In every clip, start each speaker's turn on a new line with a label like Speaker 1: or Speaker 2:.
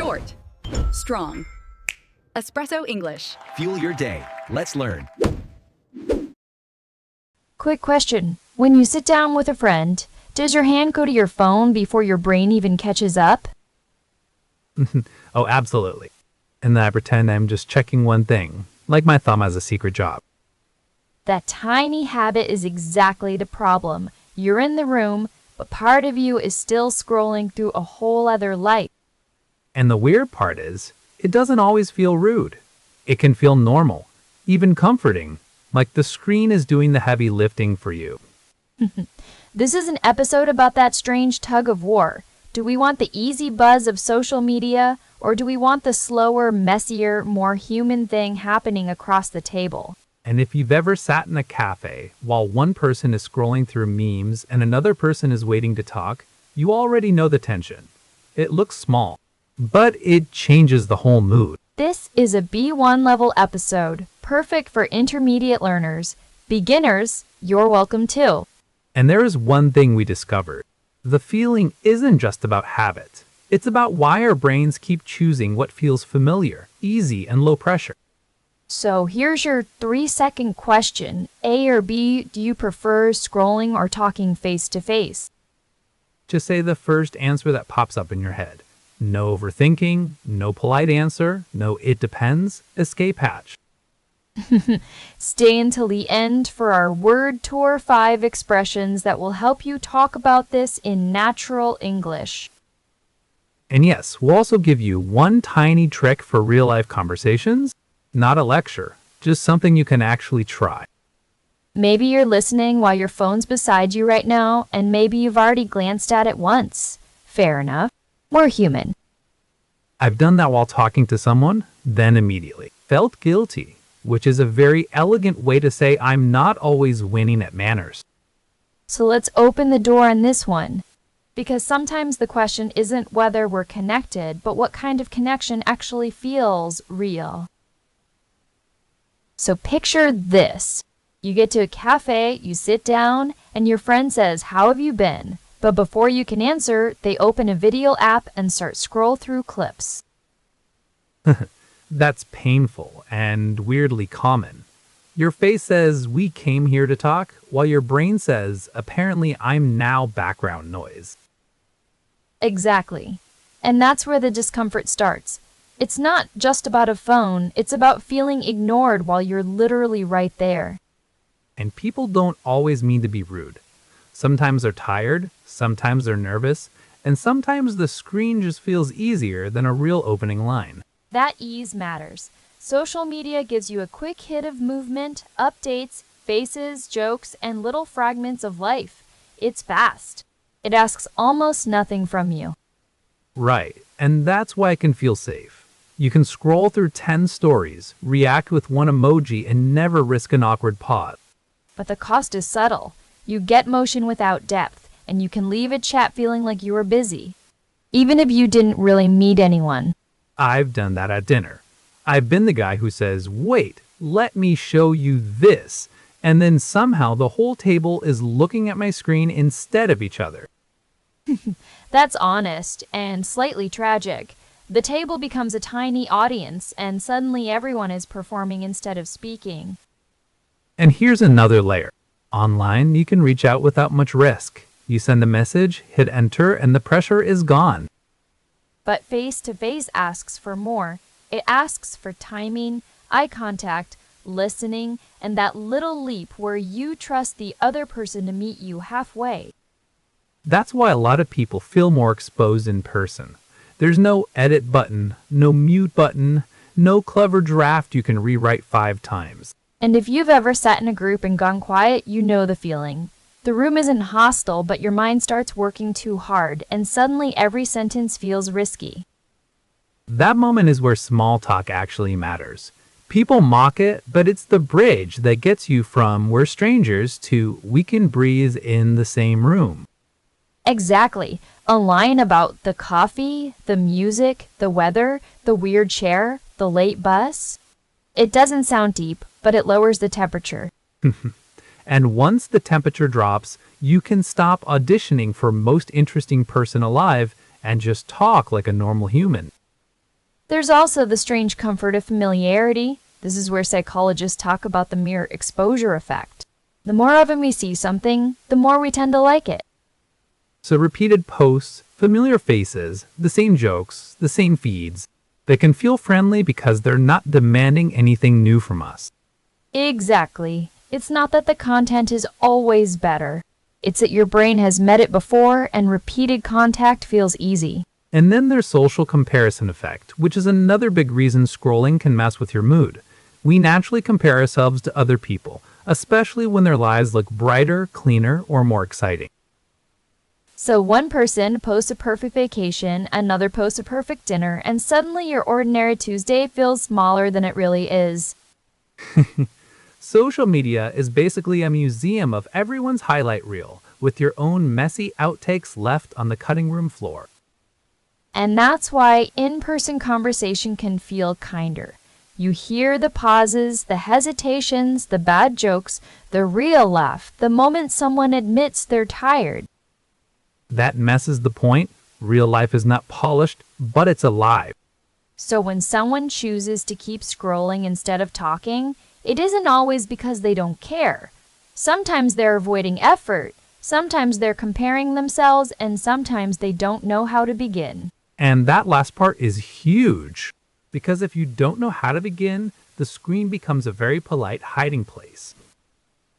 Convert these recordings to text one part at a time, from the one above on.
Speaker 1: Short. Strong. Espresso English.
Speaker 2: Fuel your day. Let's learn.
Speaker 3: Quick question. When you sit down with a friend, does your hand go to your phone before your brain even catches up?
Speaker 4: Oh, absolutely. And then I pretend I'm just checking one thing, like my thumb has a secret job.
Speaker 3: That tiny habit is exactly the problem. You're in the room, but part of you is still scrolling through a whole other life.
Speaker 4: And the weird part is, it doesn't always feel rude. It can feel normal, even comforting, like the screen is doing the heavy lifting for you.
Speaker 3: This is an episode about that strange tug of war. Do we want the easy buzz of social media, or do we want the slower, messier, more human thing happening across the table?
Speaker 4: And if you've ever sat in a cafe while one person is scrolling through memes and another person is waiting to talk, you already know the tension. It looks small, but it changes the whole mood.
Speaker 3: This is a B1 level episode, perfect for intermediate learners. Beginners, you're welcome too.
Speaker 4: And there is one thing we discovered. The feeling isn't just about habit. It's about why our brains keep choosing what feels familiar, easy, and low pressure.
Speaker 3: So here's your 3-second question. A or B, do you prefer scrolling or talking face to face?
Speaker 4: Just say the first answer that pops up in your head. No overthinking, no polite answer, no it depends, escape hatch.
Speaker 3: Stay until the end for our Word Tour 5 expressions that will help you talk about this in natural English.
Speaker 4: And yes, we'll also give you one tiny trick for real-life conversations. Not a lecture, just something you can actually try.
Speaker 3: Maybe you're listening while your phone's beside you right now, and maybe you've already glanced at it once. Fair enough. We're human.
Speaker 4: I've done that while talking to someone, then immediately felt guilty, which is a very elegant way to say I'm not always winning at manners.
Speaker 3: So let's open the door on this one. Because sometimes the question isn't whether we're connected, but what kind of connection actually feels real. So picture this. You get to a cafe, you sit down, and your friend says, "How have you been?" But before you can answer, they open a video app and start scroll through clips.
Speaker 4: That's painful and weirdly common. Your face says, "We came here to talk," while your brain says, "Apparently I'm now background noise."
Speaker 3: Exactly. And that's where the discomfort starts. It's not just about a phone, it's about feeling ignored while you're literally right there.
Speaker 4: And people don't always mean to be rude. Sometimes they're tired, sometimes they're nervous, and sometimes the screen just feels easier than a real opening line.
Speaker 3: That ease matters. Social media gives you a quick hit of movement, updates, faces, jokes, and little fragments of life. It's fast. It asks almost nothing from you.
Speaker 4: Right, and that's why it can feel safe. You can scroll through 10 stories, react with one emoji, and never risk an awkward pause.
Speaker 3: But the cost is subtle. You get motion without depth, and you can leave a chat feeling like you were busy, even if you didn't really meet anyone.
Speaker 4: I've done that at dinner. I've been the guy who says, "Wait, let me show you this," and then somehow the whole table is looking at my screen instead of each other.
Speaker 3: That's honest and slightly tragic. The table becomes a tiny audience, and suddenly everyone is performing instead of speaking.
Speaker 4: And here's another layer. Online, you can reach out without much risk. You send a message, hit enter, and the pressure is gone.
Speaker 3: But face-to-face asks for more. It asks for timing, eye contact, listening, and that little leap where you trust the other person to meet you halfway.
Speaker 4: That's why a lot of people feel more exposed in person. There's no edit button, no mute button, no clever draft you can rewrite 5 times.
Speaker 3: And if you've ever sat in a group and gone quiet, you know the feeling. The room isn't hostile, but your mind starts working too hard, and suddenly every sentence feels risky.
Speaker 4: That moment is where small talk actually matters. People mock it, but it's the bridge that gets you from "we're strangers" to "we can breathe in the same room."
Speaker 3: Exactly. A line about the coffee, the music, the weather, the weird chair, the late bus. It doesn't sound deep, but it lowers the temperature.
Speaker 4: And once the temperature drops, you can stop auditioning for most interesting person alive and just talk like a normal human.
Speaker 3: There's also the strange comfort of familiarity. This is where psychologists talk about the mere exposure effect. The more often we see something, the more we tend to like it.
Speaker 4: So repeated posts, familiar faces, the same jokes, the same feeds, they can feel friendly because they're not demanding anything new from us.
Speaker 3: Exactly. It's not that the content is always better. It's that your brain has met it before and repeated contact feels easy.
Speaker 4: And then there's social comparison effect, which is another big reason scrolling can mess with your mood. We naturally compare ourselves to other people, especially when their lives look brighter, cleaner, or more exciting.
Speaker 3: So one person posts a perfect vacation, another posts a perfect dinner, and suddenly your ordinary Tuesday feels smaller than it really is.
Speaker 4: Social media is basically a museum of everyone's highlight reel, with your own messy outtakes left on the cutting room floor.
Speaker 3: And that's why in-person conversation can feel kinder. You hear the pauses, the hesitations, the bad jokes, the real laugh, the moment someone admits they're tired.
Speaker 4: That messes the point. Real life is not polished, but it's alive.
Speaker 3: So when someone chooses to keep scrolling instead of talking, it isn't always because they don't care. Sometimes they're avoiding effort, sometimes they're comparing themselves, and sometimes they don't know how to begin.
Speaker 4: And that last part is huge, because if you don't know how to begin, the screen becomes a very polite hiding place.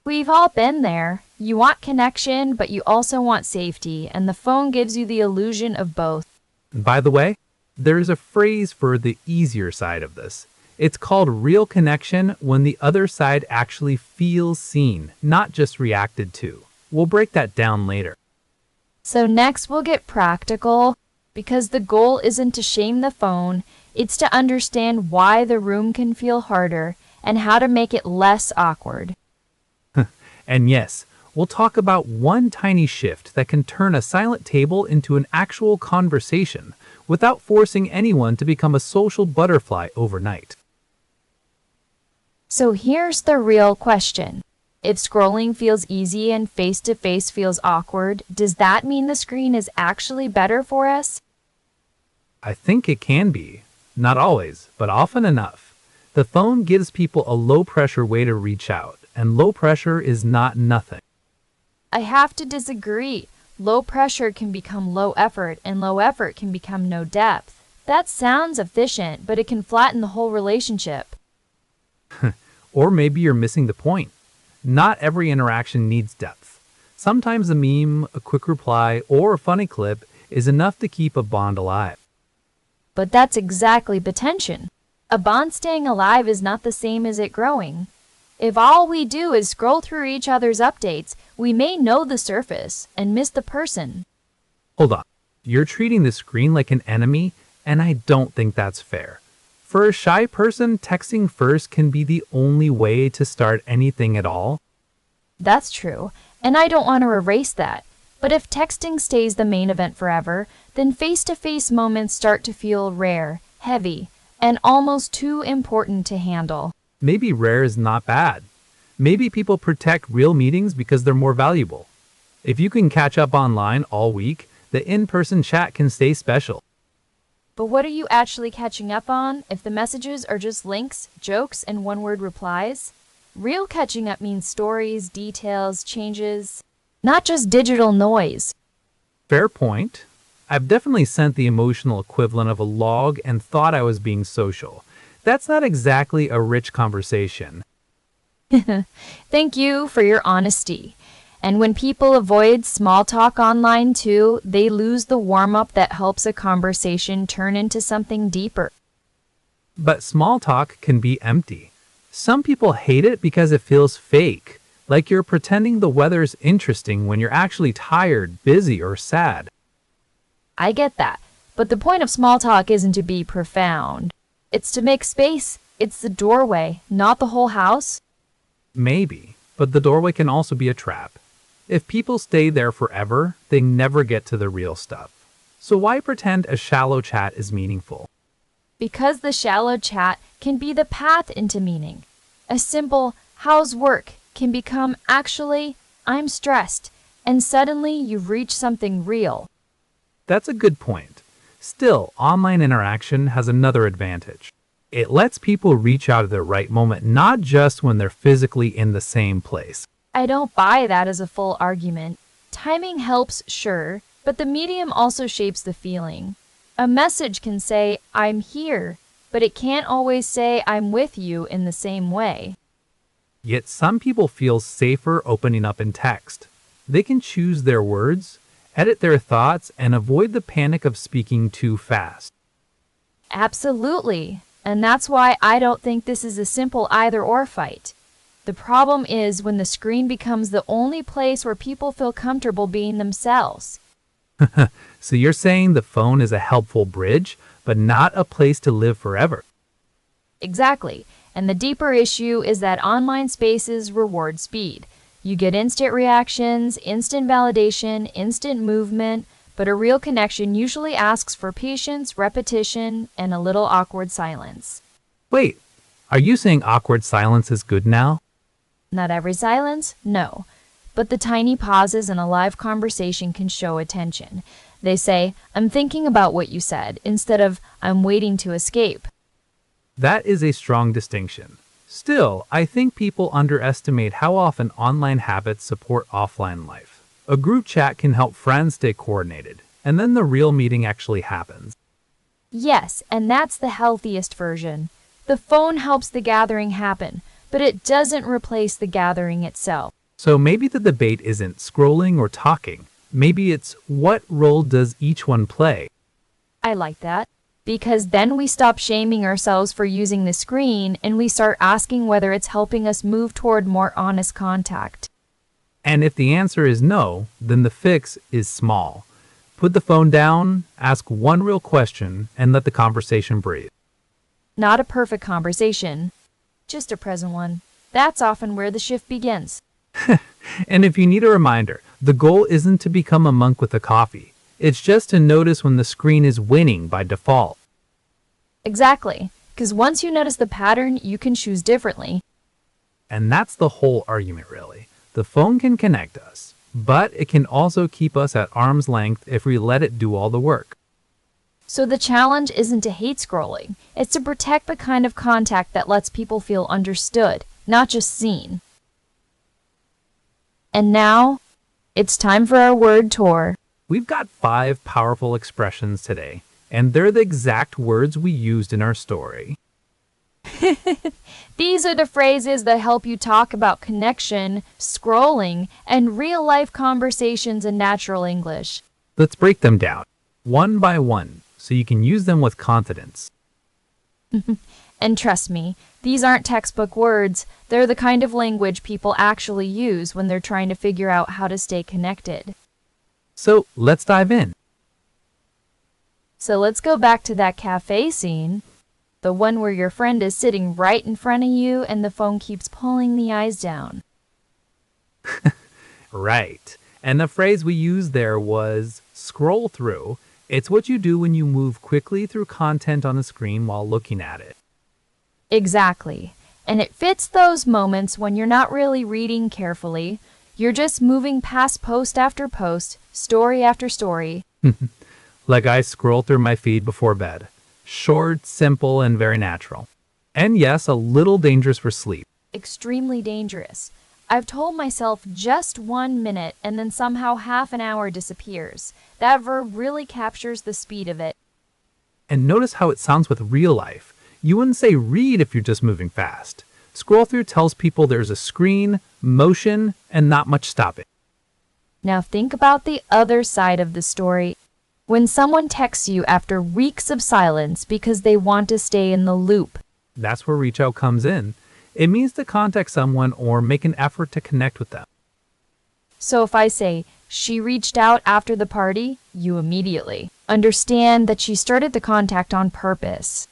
Speaker 3: We've all been there. You want connection, but you also want safety, and the phone gives you the illusion of both.
Speaker 4: And by the way, there's a phrase for the easier side of this. It's called real connection when the other side actually feels seen, not just reacted to. We'll break that down later.
Speaker 3: So next we'll get practical, because the goal isn't to shame the phone, it's to understand why the room can feel harder and how to make it less awkward.
Speaker 4: And yes, we'll talk about one tiny shift that can turn a silent table into an actual conversation without forcing anyone to become a social butterfly overnight.
Speaker 3: So here's the real question. If scrolling feels easy and face-to-face feels awkward, does that mean the screen is actually better for us?
Speaker 4: I think it can be. Not always, but often enough. The phone gives people a low-pressure way to reach out, and low pressure is not nothing.
Speaker 3: I have to disagree. Low pressure can become low effort, and low effort can become no depth. That sounds efficient, but it can flatten the whole relationship.
Speaker 4: Or maybe you're missing the point. Not every interaction needs depth. Sometimes a meme, a quick reply, or a funny clip is enough to keep a bond alive.
Speaker 3: But that's exactly the tension. A bond staying alive is not the same as it growing. If all we do is scroll through each other's updates, we may know the surface and miss the person.
Speaker 4: Hold on. You're treating the screen like an enemy, and I don't think that's fair. For a shy person, texting first can be the only way to start anything at all.
Speaker 3: That's true, and I don't want to erase that. But if texting stays the main event forever, then face-to-face moments start to feel rare, heavy, and almost too important to handle.
Speaker 4: Maybe rare is not bad. Maybe people protect real meetings because they're more valuable. If you can catch up online all week, the in-person chat can stay special.
Speaker 3: But what are you actually catching up on if the messages are just links, jokes, and one-word replies? Real catching up means stories, details, changes, not just digital noise.
Speaker 4: Fair point. I've definitely sent the emotional equivalent of a log and thought I was being social. That's not exactly a rich conversation.
Speaker 3: Thank you for your honesty. And when people avoid small talk online too, they lose the warm-up that helps a conversation turn into something deeper.
Speaker 4: But small talk can be empty. Some people hate it because it feels fake, like you're pretending the weather's interesting when you're actually tired, busy, or sad.
Speaker 3: I get that, but the point of small talk isn't to be profound. It's to make space. It's the doorway, not the whole house.
Speaker 4: Maybe, but the doorway can also be a trap. If people stay there forever, they never get to the real stuff. So why pretend a shallow chat is meaningful?
Speaker 3: Because the shallow chat can be the path into meaning. A simple, "How's work?" can become, "Actually, I'm stressed," and suddenly you've reached something real.
Speaker 4: That's a good point. Still, online interaction has another advantage. It lets people reach out at the right moment, not just when they're physically in the same place.
Speaker 3: I don't buy that as a full argument. Timing helps, sure, but the medium also shapes the feeling. A message can say, "I'm here," but it can't always say, "I'm with you" in the same way.
Speaker 4: Yet some people feel safer opening up in text. They can choose their words, edit their thoughts, and avoid the panic of speaking too fast.
Speaker 3: Absolutely. And that's why I don't think this is a simple either-or fight. The problem is when the screen becomes the only place where people feel comfortable being themselves.
Speaker 4: So you're saying the phone is a helpful bridge, but not a place to live forever.
Speaker 3: Exactly. And the deeper issue is that online spaces reward speed. You get instant reactions, instant validation, instant movement, but a real connection usually asks for patience, repetition, and a little awkward silence.
Speaker 4: Wait, are you saying awkward silence is good now?
Speaker 3: Not every silence? No. But the tiny pauses in a live conversation can show attention. They say, "I'm thinking about what you said," instead of "I'm waiting to escape."
Speaker 4: That is a strong distinction. Still, I think people underestimate how often online habits support offline life. A group chat can help friends stay coordinated, and then the real meeting actually happens.
Speaker 3: Yes, and that's the healthiest version. The phone helps the gathering happen, but it doesn't replace the gathering itself.
Speaker 4: So maybe the debate isn't scrolling or talking. Maybe it's what role does each one play?
Speaker 3: I like that, because then we stop shaming ourselves for using the screen and we start asking whether it's helping us move toward more honest contact.
Speaker 4: And if the answer is no, then the fix is small. Put the phone down, ask one real question, and let the conversation breathe.
Speaker 3: Not a perfect conversation, just a present one. That's often where the shift begins.
Speaker 4: And if you need a reminder, the goal isn't to become a monk with a coffee. It's just to notice when the screen is winning by default.
Speaker 3: Exactly, because once you notice the pattern, you can choose differently.
Speaker 4: And that's the whole argument, really. The phone can connect us, but it can also keep us at arm's length if we let it do all the work.
Speaker 3: So the challenge isn't to hate scrolling. It's to protect the kind of contact that lets people feel understood, not just seen. And now, it's time for our word tour.
Speaker 4: We've got 5 powerful expressions today, and they're the exact words we used in our story.
Speaker 3: These are the phrases that help you talk about connection, scrolling, and real-life conversations in natural English.
Speaker 4: Let's break them down, one by one, so you can use them with confidence.
Speaker 3: And trust me, these aren't textbook words. They're the kind of language people actually use when they're trying to figure out how to stay connected.
Speaker 4: So let's dive in.
Speaker 3: So let's go back to that cafe scene. The one where your friend is sitting right in front of you and the phone keeps pulling the eyes down.
Speaker 4: Right. And the phrase we used there was scroll through. It's what you do when you move quickly through content on a screen while looking at it.
Speaker 3: Exactly. And it fits those moments when you're not really reading carefully. You're just moving past post after post, story after story.
Speaker 4: Like I scroll through my feed before bed. Short, simple, and very natural. And yes, a little dangerous for sleep.
Speaker 3: Extremely dangerous. I've told myself just 1 minute and then somehow half an hour disappears. That verb really captures the speed of it.
Speaker 4: And notice how it sounds with real life. You wouldn't say read if you're just moving fast. Scroll through tells people there's a screen, motion, and not much stopping.
Speaker 3: Now think about the other side of the story. When someone texts you after weeks of silence because they want to stay in the loop.
Speaker 4: That's where reach out comes in. It means to contact someone or make an effort to connect with them.
Speaker 3: So if I say, "She reached out after the party," you immediately understand that she started the contact on purpose.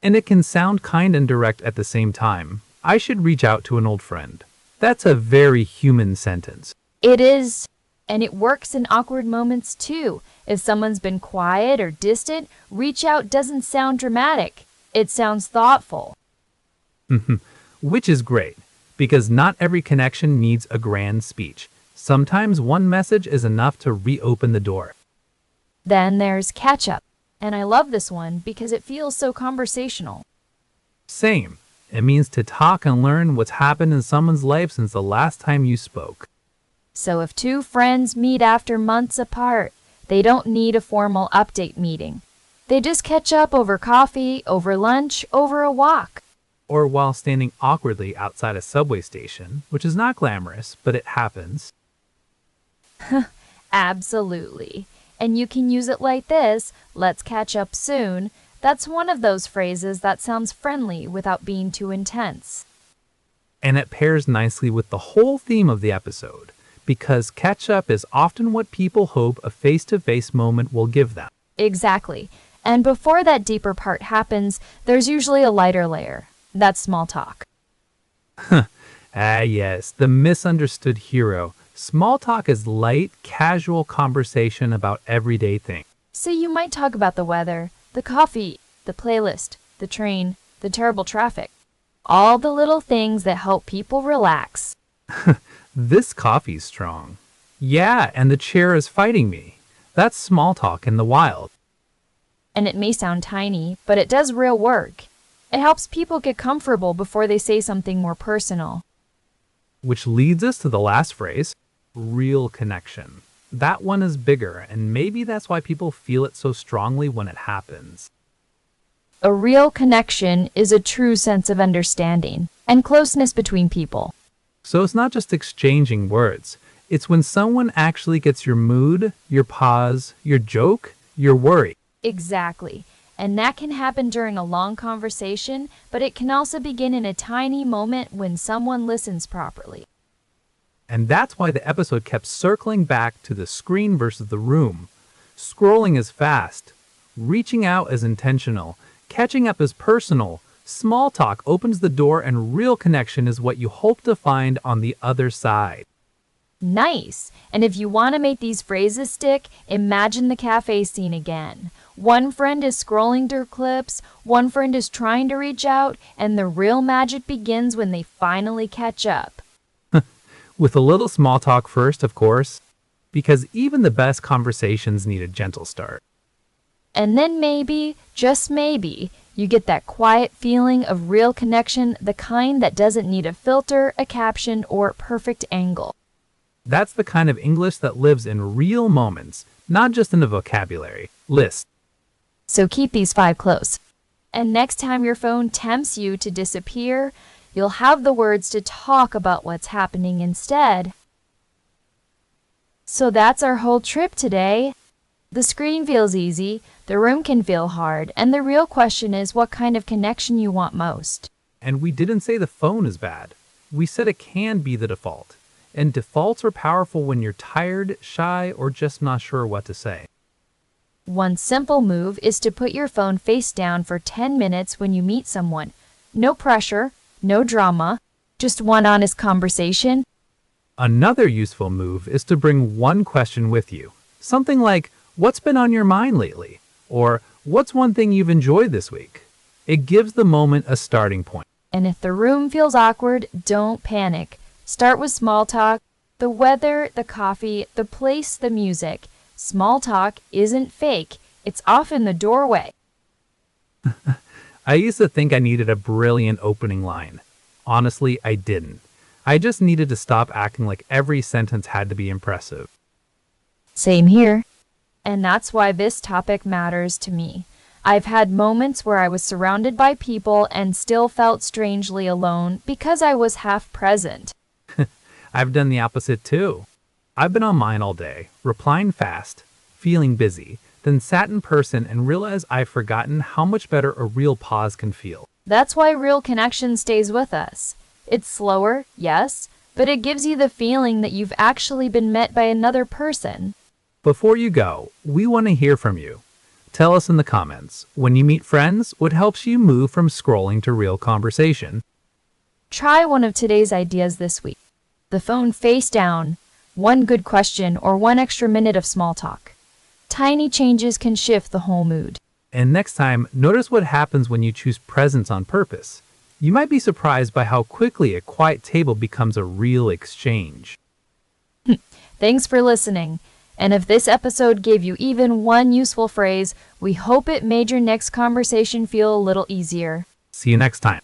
Speaker 4: And it can sound kind and direct at the same time. I should reach out to an old friend. That's a very human sentence.
Speaker 3: It is, and it works in awkward moments too. If someone's been quiet or distant, reach out doesn't sound dramatic. It sounds thoughtful.
Speaker 4: Which is great, because not every connection needs a grand speech. Sometimes one message is enough to reopen the door.
Speaker 3: Then there's catch up. And I love this one because it feels so conversational.
Speaker 4: Same. It means to talk and learn what's happened in someone's life since the last time you spoke.
Speaker 3: So if two friends meet after months apart, they don't need a formal update meeting. They just catch up over coffee, over lunch, over a walk.
Speaker 4: Or while standing awkwardly outside a subway station, which is not glamorous, but it happens.
Speaker 3: Absolutely. And you can use it like this: let's catch up soon. That's one of those phrases that sounds friendly without being too intense.
Speaker 4: And it pairs nicely with the whole theme of the episode, because catch up is often what people hope a face-to-face moment will give them.
Speaker 3: Exactly. And before that deeper part happens, there's usually a lighter layer. That's small talk.
Speaker 4: Yes, the misunderstood hero. Small talk is light, casual conversation about everyday things.
Speaker 3: So you might talk about the weather, the coffee, the playlist, the train, the terrible traffic. All the little things that help people relax.
Speaker 4: This coffee's strong. Yeah, and the chair is fighting me. That's small talk in the wild.
Speaker 3: And it may sound tiny, but it does real work. It helps people get comfortable before they say something more personal.
Speaker 4: Which leads us to the last phrase, real connection. That one is bigger, and maybe that's why people feel it so strongly when it happens.
Speaker 3: A real connection is a true sense of understanding and closeness between people.
Speaker 4: So it's not just exchanging words. It's when someone actually gets your mood, your pause, your joke, your worry.
Speaker 3: Exactly. And that can happen during a long conversation, but it can also begin in a tiny moment when someone listens properly.
Speaker 4: And that's why the episode kept circling back to the screen versus the room. Scrolling is fast. Reaching out is intentional. Catching up is personal. Small talk opens the door, and real connection is what you hope to find on the other side.
Speaker 3: Nice! And if you want to make these phrases stick, imagine the cafe scene again. One friend is scrolling through clips, one friend is trying to reach out, and the real magic begins when they finally catch up.
Speaker 4: With a little small talk first, of course, because even the best conversations need a gentle start.
Speaker 3: And then maybe, just maybe, you get that quiet feeling of real connection, the kind that doesn't need a filter, a caption, or perfect angle.
Speaker 4: That's the kind of English that lives in real moments, not just in a vocabulary list.
Speaker 3: So keep these 5 close. And next time your phone tempts you to disappear, you'll have the words to talk about what's happening instead. So that's our whole trip today. The screen feels easy, the room can feel hard, and the real question is what kind of connection you want most.
Speaker 4: And we didn't say the phone is bad. We said it can be the default. And defaults are powerful when you're tired, shy, or just not sure what to say.
Speaker 3: One simple move is to put your phone face down for 10 minutes when you meet someone. No pressure, no drama, just one honest conversation.
Speaker 4: Another useful move is to bring one question with you. Something like, what's been on your mind lately? Or, what's one thing you've enjoyed this week? It gives the moment a starting point.
Speaker 3: And if the room feels awkward, don't panic. Start with small talk. The weather, the coffee, the place, the music. Small talk isn't fake. It's often the doorway.
Speaker 4: I used to think I needed a brilliant opening line. Honestly, I didn't. I just needed to stop acting like every sentence had to be impressive.
Speaker 3: Same here. And that's why this topic matters to me. I've had moments where I was surrounded by people and still felt strangely alone because I was half present.
Speaker 4: I've done the opposite too. I've been on mine all day, replying fast, feeling busy, then sat in person and realized I've forgotten how much better a real pause can feel.
Speaker 3: That's why real connection stays with us. It's slower, yes, but it gives you the feeling that you've actually been met by another person.
Speaker 4: Before you go, we want to hear from you. Tell us in the comments, when you meet friends, what helps you move from scrolling to real conversation?
Speaker 3: Try one of today's ideas this week. The phone face down, one good question, or one extra minute of small talk. Tiny changes can shift the whole mood.
Speaker 4: And next time, notice what happens when you choose presence on purpose. You might be surprised by how quickly a quiet table becomes a real exchange.
Speaker 3: Thanks for listening. And if this episode gave you even one useful phrase, we hope it made your next conversation feel a little easier.
Speaker 4: See you next time.